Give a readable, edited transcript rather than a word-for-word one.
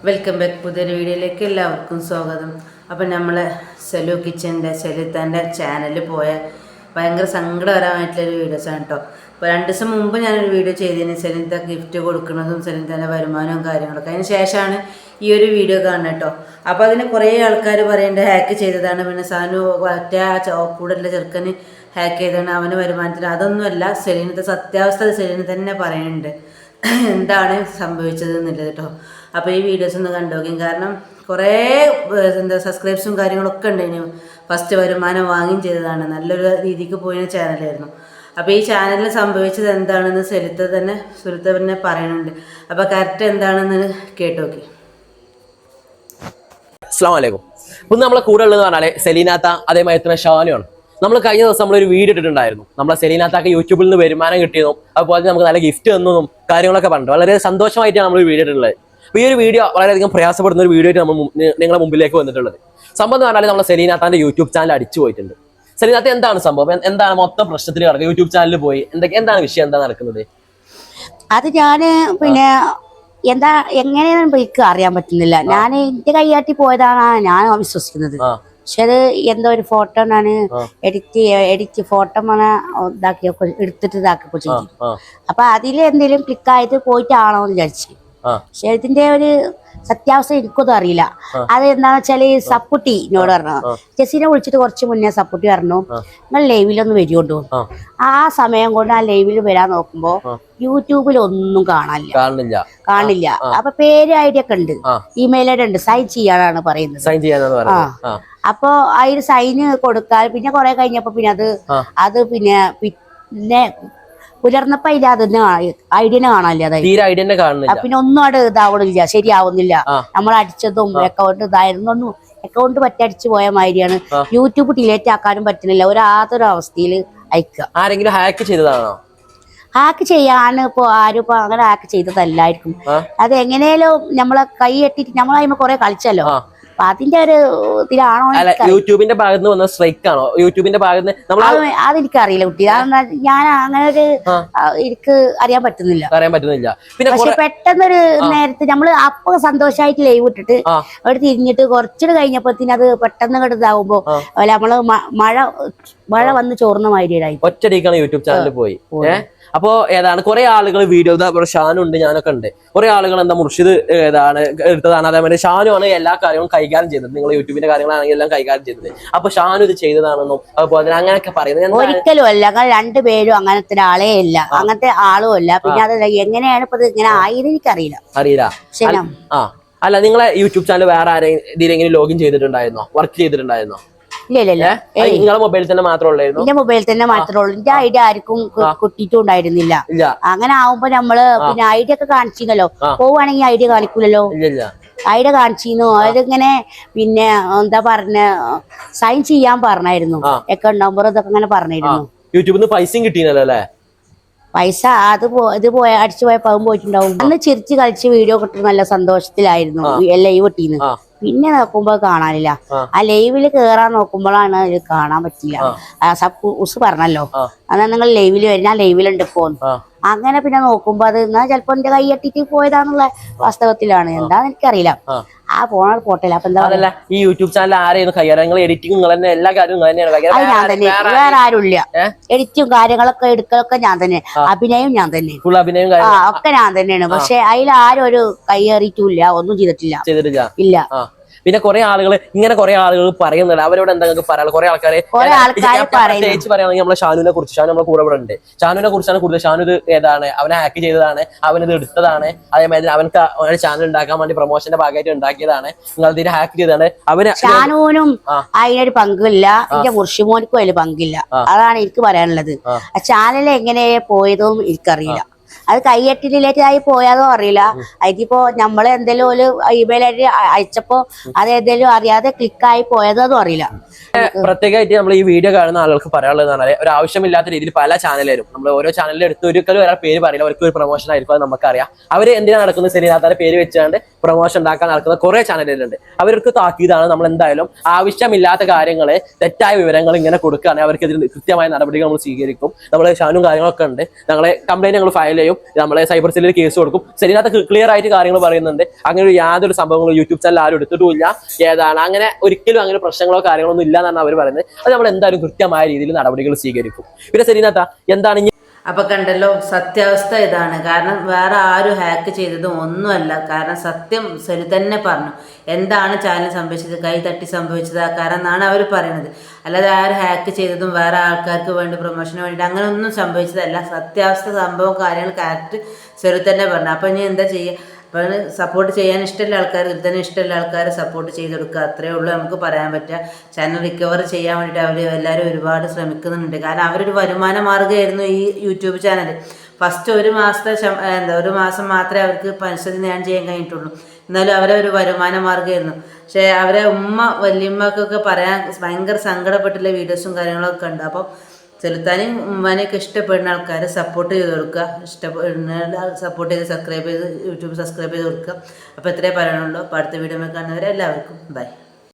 Welcome back പുതിയൊരു വീഡിയോയിലേക്ക് എല്ലാവർക്കും സ്വാഗതം. അപ്പം നമ്മൾ സെലു കിച്ചൻ്റെ സെലിത്താൻ്റെ ചാനലിൽ പോയ ഭയങ്കര സങ്കടകരമായിട്ടുള്ളൊരു വീഡിയോസാണ് കേട്ടോ. അപ്പോൾ 2 ദിവസം മുമ്പ് ഞാനൊരു വീഡിയോ ചെയ്തതിന് സെലിത്ത ഗിഫ്റ്റ് കൊടുക്കുന്നതും സെലിത്താൻ്റെ വരുമാനവും കാര്യങ്ങളൊക്കെ. അതിന് ശേഷമാണ് ഈ ഒരു വീഡിയോ കാണുന്നത് കേട്ടോ. അപ്പോൾ അതിന് കുറേ ആൾക്കാർ പറയേണ്ടത് ഹാക്ക് ചെയ്തതാണ്, പിന്നെ സാനു മറ്റേ കൂടെയുള്ള ചെറുക്കന് ഹാക്ക് ചെയ്തതാണ് അവന് വരുമാനത്തിന്. അതൊന്നുമല്ല, സെലിനത്തെ സത്യാവസ്ഥ സെലിന് തന്നെ പറയുന്നുണ്ട് എന്താണ് സംഭവിച്ചത് എന്നുള്ളത് കേട്ടോ. അപ്പോൾ ഈ വീഡിയോസ് ഒന്ന് കണ്ടുനോക്കും. കാരണം കുറേ സബ്സ്ക്രൈബ്സും കാര്യങ്ങളൊക്കെ ഉണ്ടായിരുന്നു. ഫസ്റ്റ് വരുമാനം വാങ്ങുകയും ചെയ്തതാണ്, നല്ലൊരു രീതിക്ക് പോയ ചാനലായിരുന്നു. അപ്പോൾ ഈ ചാനലിൽ സംഭവിച്ചത് എന്താണെന്ന് സുലുത്ത തന്നെ പറയുന്നുണ്ട്. അപ്പോൾ കറക്റ്റ് എന്താണെന്ന് കേട്ടോക്കി. അസ്സലാമു അലൈക്കും. ഇന്ന് നമ്മളെ കൂടെ ഉള്ളത് പറഞ്ഞാൽ സെലീനാത്ത അതേമാതിരി തന്നെ ഷാനുമാണ്. നമ്മൾ കഴിഞ്ഞ ദിവസം നമ്മളൊരു വീഡിയോ ഇട്ടിട്ടുണ്ടായിരുന്നു. നമ്മളെ സെലീനാത്താക്ക് യൂട്യൂബിൽ നിന്ന് വരുമാനം കിട്ടിയതും അതുപോലെ നമുക്ക് നല്ല ഗിഫ്റ്റ് തന്നതും കാര്യങ്ങളൊക്കെ പറഞ്ഞു വളരെ സന്തോഷമായിട്ടാണ് നമ്മൾ വീഡിയോ ഇട്ടിട്ടുള്ളത്. അപ്പോൾ ഈ ഒരു വീഡിയോ വളരെയധികം പ്രയാസപ്പെടുന്ന ഒരു വീഡിയോ ആയിട്ട് നമ്മൾ നിങ്ങളുടെ മുമ്പിലേക്ക് വന്നിട്ടുള്ളത്. സംഭവം എന്ന് പറഞ്ഞാൽ നമ്മളെ സെലീനാത്താന്റെ യൂട്യൂബ് ചാനൽ അടിച്ചു പോയിട്ടുണ്ട്. സെലീനാത്ത എന്താണ് സംഭവം, എന്താണ് മൊത്തം പ്രശ്നത്തിൽ കിടക്കുക? യൂട്യൂബ് ചാനലിൽ പോയി എന്താണ് വിഷയം, എന്താ നടക്കുന്നത്? അത് ഞാന് പിന്നെ എങ്ങനെയാണെന്ന് എനിക്ക് അറിയാൻ പറ്റുന്നില്ല. ഞാൻ എന്റെ കൈയാട്ടി പോയതാണ് ഞാൻ വിശ്വസിക്കുന്നത്. പക്ഷെ അത് എന്തോ ഒരു ഫോട്ടോ ആണ് എഡിറ്റ് ഫോട്ടോ ഇതാക്കിയൊക്കെ എടുത്തിട്ട് ഇതാക്കിയൊക്കെ ചെയ്തു. അപ്പൊ അതിൽ എന്തെങ്കിലും ക്ലിക്കായിട്ട് പോയിട്ടാണോ എന്ന് വിചാരിച്ചു. പക്ഷെ ഇതിന്റെ ഒരു സത്യാവസ്ഥ എനിക്കൊന്നും അറിയില്ല. അത് എന്താന്ന് വെച്ചാല് സപ്പുട്ടി എന്നോട് പറഞ്ഞു, ജെസ്സിനെ വിളിച്ചിട്ട് കുറച്ച് മുന്നേ സപ്പുട്ടി പറഞ്ഞു നിങ്ങൾ ലൈവിലൊന്ന് വരുകൊണ്ടു. ആ സമയം കൊണ്ട് ആ ലൈവിൽ വരാൻ നോക്കുമ്പോ യൂട്യൂബിൽ ഒന്നും കാണില്ല. അപ്പൊ പേര് ഐഡിയ ഒക്കെ ഉണ്ട്, ഇമെയിൽ ഐഡി ഉണ്ട്, സൈൻ ചെയ്യാനാണ് പറയുന്നത്. അപ്പൊ അതിൽ സൈന് കൊടുക്കാൻ പിന്നെ കുറെ കഴിഞ്ഞപ്പോ പിന്നെ അത് പിന്നെ പുലർന്നപ്പോ അതിൽ അതിന് ഐഡിയനെ കാണാനില്ല. പിന്നെ ഒന്നും അവിടെ ഇതാവണില്ല, ശരിയാവുന്നില്ല. നമ്മൾ അടിച്ചതും അക്കൗണ്ട് ഇതായിരുന്നു അക്കൗണ്ട് പറ്റടിച്ചു പോയ മാതിരിയാണ്. യൂട്യൂബ് ഡിലേറ്റ് ആക്കാനും പറ്റുന്നില്ല. യാതൊരു അവസ്ഥയിൽ അയക്കുക. ആരെങ്കിലും ഹാക്ക് ചെയ്തതാണോ? ഹാക്ക് ചെയ്യാൻ ഇപ്പൊ ആരും ഇപ്പൊ അങ്ങനെ ഹാക്ക് ചെയ്തതല്ലായിരിക്കും. അത് എങ്ങനെയാലും നമ്മളെ കൈ എട്ടിട്ട് നമ്മളതിന് കുറെ കളിച്ചല്ലോ. അപ്പൊ അതിന്റെ ഒരു ഇതിലാണോ യൂട്യൂബിന്റെ ഭാഗത്ത് വന്ന സ്ട്രൈക്ക് ആണോ? യൂട്യൂബിന്റെ ഭാഗത്ത് അതെനിക്കറിയില്ല കുട്ടി. ഞാൻ അങ്ങനെ ഒരു എനിക്ക് അറിയാൻ പറ്റുന്നില്ല. പക്ഷെ പെട്ടെന്നൊരു നേരത്തെ നമ്മള് അപ്പൊ സന്തോഷമായിട്ട് ലൈവ് ഇട്ടിട്ട് അവിടെ തിരിഞ്ഞിട്ട് കുറച്ചുകൂടെ കഴിഞ്ഞപ്പോഴത്തേന് അത് പെട്ടെന്ന് ഇതാവുമ്പോ നമ്മള് മഴ വന്ന് ചോർന്ന മാതിരിയായി ഒറ്റടിക്കാണ് യൂട്യൂബ് ചാനലിൽ പോയി. അപ്പോ ഏതാണ് കുറെ ആളുകൾ വീഡിയോ ഷാനു ഉണ്ട്, ഞാനൊക്കെ ഉണ്ട്. കുറെ ആളുകൾ മുർഷിദ് എടുത്തതാണ്, അതേപോലെ ഷാനു ആണ് എല്ലാ കാര്യങ്ങളും കൈകാര്യം ചെയ്തത്. നിങ്ങൾ യൂട്യൂബിന്റെ കാര്യങ്ങളാണെങ്കിൽ എല്ലാം കൈകാര്യം ചെയ്തത്. അപ്പൊ ഷാനു ഇത് ചെയ്തതാണെന്നും അതുപോലെ തന്നെ അങ്ങനെയൊക്കെ പറയുന്നത് ഒരിക്കലും അല്ല. ഞങ്ങൾ രണ്ടുപേരും അങ്ങനത്തെ ഒരാളേ ഇല്ല, അങ്ങനത്തെ ആളും അല്ല. പിന്നെ അത് എങ്ങനെയാണ് ഇപ്പൊ ഇങ്ങനെ ആയത് എനിക്കറിയില്ല. അല്ല, നിങ്ങളെ യൂട്യൂബ് ചാനൽ വേറെ ആരെങ്കിലും ഇതിലെങ്കിലും ലോഗിൻ ചെയ്തിട്ടുണ്ടായിരുന്നോ, വർക്ക് ചെയ്തിട്ടുണ്ടായിരുന്നോ? ഇല്ല, നിങ്ങളെ മൊബൈൽ തന്നെ മാത്രമേ ഉള്ളൂ? എന്റെ മൊബൈൽ തന്നെ മാത്രമേ ഉള്ളൂ. എന്റെ ഐഡിയ ആർക്കും കിട്ടിയിട്ടും ഉണ്ടായിരുന്നില്ല. അങ്ങനെ ആവുമ്പോ നമ്മള് പിന്നെ ഐഡിയ ഒക്കെ കാണിച്ചിരുന്നല്ലോ. പോവുകയാണെങ്കിൽ ഐഡിയ കാണിക്കൂലല്ലോ. ഐഡിയ കാണിച്ചിരുന്നു. അതിങ്ങനെ പിന്നെ എന്താ പറഞ്ഞ സൈൻ ചെയ്യാൻ പറഞ്ഞായിരുന്നു. അക്കൗണ്ട് നമ്പർ ഇതൊക്കെ അങ്ങനെ പറഞ്ഞിരുന്നു. യൂട്യൂബിൽ നിന്ന് പൈസയും കിട്ടിയില്ലല്ലോ അല്ലേ? പൈസ ഇത് അടിച്ചു പോയ പകും പോയിട്ടുണ്ടാവും. അന്ന് ചിരിച്ച് കളിച്ച് വീഡിയോ കിട്ടുന്ന നല്ല സന്തോഷത്തിലായിരുന്നു ലൈവ് കിട്ടിന്ന്. പിന്നെ നോക്കുമ്പോ കാണാനില്ല. ആ ലൈവില് കേറാൻ നോക്കുമ്പോഴാണ് ഇത് കാണാൻ പറ്റില്ല. ഉസ് പറഞ്ഞല്ലോ, അതാ നിങ്ങൾ ലൈവില് വരും, ഞാൻ ലൈവിലുണ്ട് പോന്ന്. അങ്ങനെ പിന്നെ നോക്കുമ്പോ അത് എന്നാ ചിലപ്പോ എന്റെ കൈ എട്ടിട്ട് പോയതാന്നുള്ള വാസ്തവത്തിലാണ്. എന്താന്ന് എനിക്കറിയില്ല. ആ പോട്ടില്ല. അപ്പൊ എന്താ ഈ യൂട്യൂബ് ചാനൽ ആരെയും കൈകാര്യം എഡിറ്റിംഗ് എല്ലാ കാര്യവും ഞാൻ തന്നെ, വേറെ ആരുമില്ല. എഡിറ്റും കാര്യങ്ങളൊക്കെ എടുക്കലൊക്കെ ഞാൻ തന്നെ, അഭിനയം ഞാൻ തന്നെ, ഒക്കെ ഞാൻ തന്നെയാണ്. പക്ഷെ അതിൽ ആരും ഒരു കൈയേറിയിട്ടില്ല, ഒന്നും ചെയ്തിട്ടില്ല. ഇല്ല. പിന്നെ കുറെ ആളുകൾ പറയുന്നുണ്ട്. അവരോട് എന്തെങ്കിലും പറയാനുള്ളത്? കുറെ ആൾക്കാരെ പ്രത്യേകിച്ച് പറയുകയാണെങ്കിൽ നമ്മളെ ഷാനുവിനെ കുറിച്ച്, ഷാനു നമ്മളെ കൂടെ ഉണ്ട്. ഷാനുവിനെ കുറിച്ചാണ് കൂടുതൽ. ഷാനു ഇത് അവനെ ഹാക്ക് ചെയ്തതാണ്, അവനിത് എടുത്തതാണ്, അതേമാതിരി അവനക്ക് ചാനൽ ഉണ്ടാക്കാൻ വേണ്ടി പ്രൊമോഷന്റെ ഭാഗമായിട്ട് ഉണ്ടാക്കിയതാണ്, നിങ്ങൾ ഇതിനെ ഹാക്ക് ചെയ്തതാണ്. ഷാനുവിനും അതിനൊരു പങ്കില്ല, എന്റെ മുർഷിമോനിക്കും അതിൽ പങ്കില്ല. അതാണ് എനിക്ക് പറയാനുള്ളത്. ആ ചാനൽ എങ്ങനെ പോയതും എനിക്കറിയില്ല. അത് കൈയെട്ടിലേറ്റായി പോയാതോ അറിയില്ല. അതിപ്പോ നമ്മള് എന്തെങ്കിലും ഒരു ഇമെയിൽ ഐഡി അയച്ചപ്പോ അത് ഏതെങ്കിലും അറിയാതെ ക്ലിക്കായി പോയതോ അറിയില്ല. പ്രത്യേകമായിട്ട് നമ്മൾ ഈ വീഡിയോ കാണുന്ന ആളുകൾക്ക് പറയാനുള്ളത് ഒരു ആവശ്യമില്ലാത്ത രീതിയിൽ പല ചാനലും നമ്മൾ ഓരോ ചാനലിൽ എടുത്ത് ഒരിക്കലും ഒരാൾ പേര് പറയില്ല, അവർക്ക് ഒരു പ്രൊമോഷൻ ആയിരിക്കും. അത് നമുക്കറിയാം. അവര് എന്തിനാണ് നടക്കുന്നത്? സെലീനാത്താന്റെ പേര് വെച്ചുകൊണ്ട് പ്രൊമോഷൻ ഉണ്ടാക്കാൻ നടക്കുന്ന കുറെ ചാനലുകളുണ്ട്. അവർക്ക് താക്കീതാണ്, നമ്മൾ എന്തായാലും ആവശ്യമില്ലാത്ത കാര്യങ്ങള്, തെറ്റായ വിവരങ്ങൾ ഇങ്ങനെ കൊടുക്കുകയാണെങ്കിൽ അവർക്ക് ഇതിന് കൃത്യമായ നടപടികൾ നമ്മൾ സ്വീകരിക്കും. നമ്മൾ ഷാനും കാര്യങ്ങളൊക്കെ ഉണ്ട്. ഞങ്ങളെ കംപ്ലൈന്റ് ഞങ്ങൾ ഫയൽ സെല്ലിനെയും നമ്മളെ സൈബർ സെല്ലിൽ കേസ് കൊടുക്കും. സെലീനാത്ത ക്ലിയർ ആയിട്ട് കാര്യങ്ങൾ പറയുന്നുണ്ട്. അങ്ങനെ ഒരു യാതൊരു സംഭവങ്ങളും യൂട്യൂബ് ചാനൽ ആരും എടുത്തിട്ടുമില്ല. ഏതാണ് അങ്ങനെ ഒരിക്കലും അങ്ങനെ പ്രശ്നങ്ങളോ കാര്യങ്ങളൊന്നും ഇല്ല എന്നാണ് അവർ പറയുന്നത്. അത് നമ്മൾ എന്തായാലും കൃത്യമായ രീതിയിൽ നടപടികൾ സ്വീകരിക്കും. പിന്നെ സെലീനാത്ത എന്താണ് അപ്പൊ കണ്ടല്ലോ, സത്യാവസ്ഥ ഇതാണ്. കാരണം വേറെ ആരും ഹാക്ക് ചെയ്തതും ഒന്നുമല്ല. കാരണം സത്യം സെലി തന്നെ പറഞ്ഞു എന്താണ് ചാനൽ സംഭവിച്ചത്, കൈ തട്ടി സംഭവിച്ചത് ആ കാരണം എന്നാണ് അവർ പറയുന്നത്. അല്ലാതെ ആരും ഹാക്ക് ചെയ്തതും വേറെ ആൾക്കാർക്ക് വേണ്ടി പ്രൊമോഷന് വേണ്ടി അങ്ങനെ ഒന്നും സംഭവിച്ചതല്ല. സത്യാവസ്ഥ സംഭവം കാര്യങ്ങൾ കറക്റ്റ് സെലി തന്നെ പറഞ്ഞു. അപ്പൊ ഇനി എന്താ ചെയ്യുക? അപ്പോൾ സപ്പോർട്ട് ചെയ്യാൻ ഇഷ്ടമുള്ള ആൾക്കാർ, ഇതിൽ തന്നെ ഇഷ്ടമുള്ള ആൾക്കാർ സപ്പോർട്ട് ചെയ്ത് കൊടുക്കുക, അത്രയേ ഉള്ളൂ നമുക്ക് പറയാൻ പറ്റുക. ചാനൽ റിക്കവർ ചെയ്യാൻ വേണ്ടിയിട്ട് അവർ എല്ലാവരും ഒരുപാട് ശ്രമിക്കുന്നുണ്ട്. കാരണം അവരൊരു വരുമാന മാർഗ്ഗമായിരുന്നു ഈ യൂട്യൂബ് ചാനൽ. ഫസ്റ്റ് ഒരു മാസം മാത്രമേ അവർക്ക് പൈസ ഞാൻ ചെയ്യാൻ കഴിഞ്ഞിട്ടുള്ളൂ. എന്നാലും അവരെ ഒരു വരുമാന മാർഗ്ഗമായിരുന്നു. പക്ഷേ അവരെ വല്യമ്മക്കൊക്കെ പറയാൻ ഭയങ്കര സങ്കടപ്പെട്ടുള്ള വീഡിയോസും കാര്യങ്ങളൊക്കെ ഉണ്ട്. അപ്പോൾ ചെലുത്താനും ഉമ്മാനെയൊക്കെ ഇഷ്ടപ്പെടുന്ന ആൾക്കാരെ സപ്പോർട്ട് ചെയ്ത് കൊടുക്കുക. ഇഷ്ടപ്പെടുന്ന സപ്പോർട്ട് ചെയ്ത് യൂട്യൂബ് സബ്സ്ക്രൈബ് ചെയ്ത് കൊടുക്കുക. അപ്പോൾ ഇത്രയേ പറയാനുള്ളൂ. അപ്പോൾ അടുത്ത വീഡിയോ കാണുന്നവരെ എല്ലാവർക്കും ബൈ.